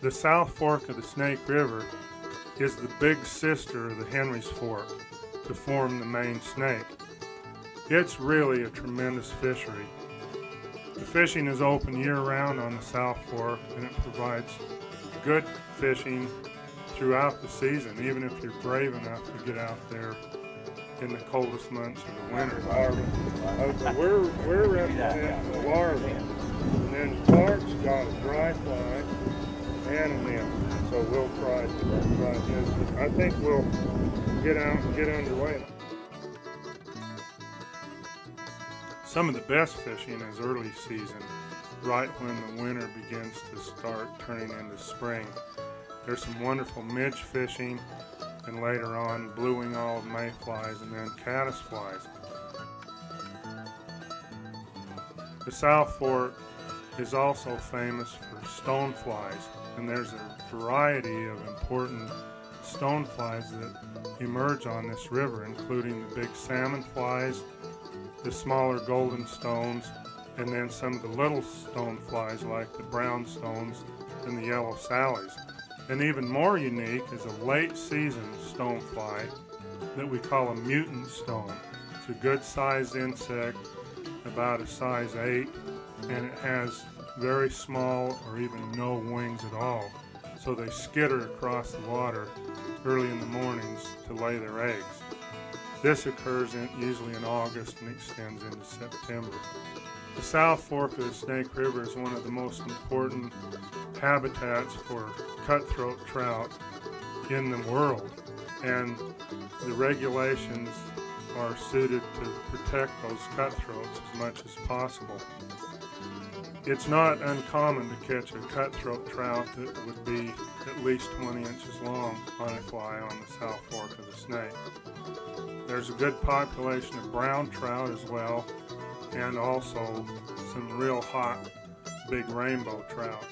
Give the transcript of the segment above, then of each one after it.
The South Fork of the Snake River is the big sister of the Henry's Fork to form the main Snake. It's really a tremendous fishery. The fishing is open year-round on the South Fork, and it provides good fishing throughout the season, even if you're brave enough to get out there in the coldest months of the winter. We're representing the larvae, and then Clark's got a dry fly and a nymph, so we'll try his. I think we'll get out and get underway. Some of the best fishing is early season, right when the winter begins to start turning into spring. There's some wonderful midge fishing, and later on blue-winged olive mayflies and then caddisflies. The South Fork is also famous for stoneflies, and there's a variety of important stoneflies that emerge on this river, including the big salmon flies, the smaller golden stones, and then some of the little stoneflies like the brown stones and the yellow sallies. And even more unique is a late season stonefly that we call a mutant stone. It's a good sized insect, about a size 8, and it has very small or even no wings at all. So they skitter across the water early in the mornings to lay their eggs. This occurs usually in August and extends into September. The South Fork of the Snake River is one of the most important habitats for cutthroat trout in the world, and the regulations are suited to protect those cutthroats as much as possible. It's not uncommon to catch a cutthroat trout that would be at least 20 inches long on a fly on the South Fork of the Snake. There's a good population of brown trout as well, and also some real hot big rainbow trout.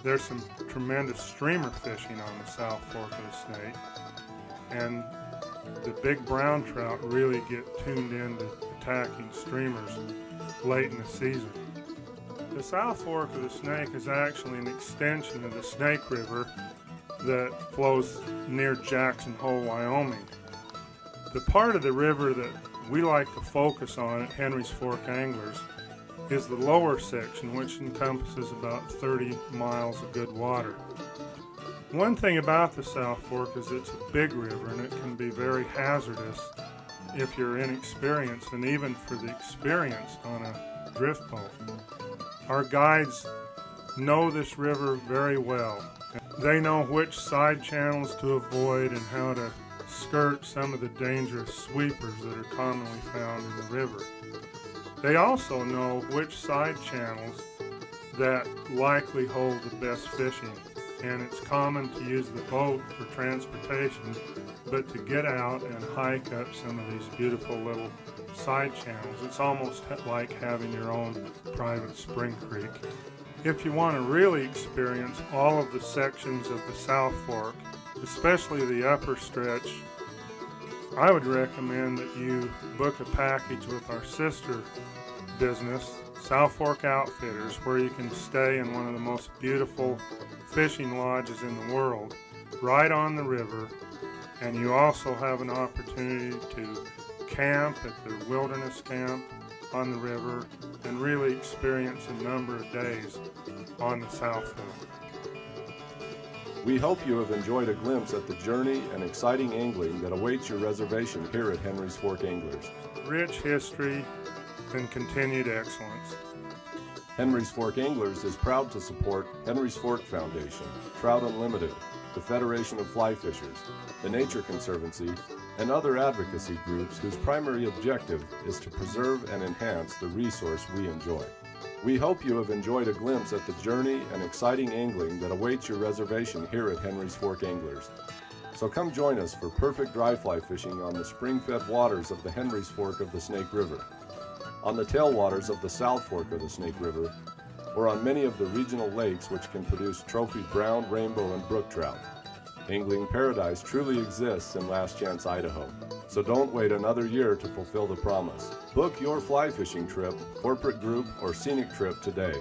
There's some tremendous streamer fishing on the South Fork of the Snake, and the big brown trout really get tuned into attacking streamers late in the season. The South Fork of the Snake is actually an extension of the Snake River that flows near Jackson Hole, Wyoming. The part of the river that we like to focus on at Henry's Fork Anglers is the lower section, which encompasses about 30 miles of good water. One thing about the South Fork is it's a big river, and it can be very hazardous if you're inexperienced, and even for the experienced on a drift boat. Our guides know this river very well. They know which side channels to avoid and how to skirt some of the dangerous sweepers that are commonly found in the river. They also know which side channels that likely hold the best fishing, and it's common to use the boat for transportation, but to get out and hike up some of these beautiful little side channels, it's almost like having your own private spring creek. If you want to really experience all of the sections of the South Fork, especially the upper stretch, I would recommend that you book a package with our sister business, South Fork Outfitters, where you can stay in one of the most beautiful fishing lodges in the world, right on the river, and you also have an opportunity to camp at the wilderness camp on the river and really experience a number of days on the South Fork. We hope you have enjoyed a glimpse at the journey and exciting angling that awaits your reservation here at Henry's Fork Anglers. Rich history and continued excellence. Henry's Fork Anglers is proud to support Henry's Fork Foundation, Trout Unlimited, the Federation of Fly Fishers, the Nature Conservancy, and other advocacy groups whose primary objective is to preserve and enhance the resource we enjoy. We hope you have enjoyed a glimpse at the journey and exciting angling that awaits your reservation here at Henry's Fork Anglers. So come join us for perfect dry fly fishing on the spring-fed waters of the Henry's Fork of the Snake River, on the tailwaters of the South Fork of the Snake River, or on many of the regional lakes which can produce trophy brown, rainbow, and brook trout. Angling paradise truly exists in Last Chance, Idaho. So don't wait another year to fulfill the promise. Book your fly fishing trip, corporate group, or scenic trip today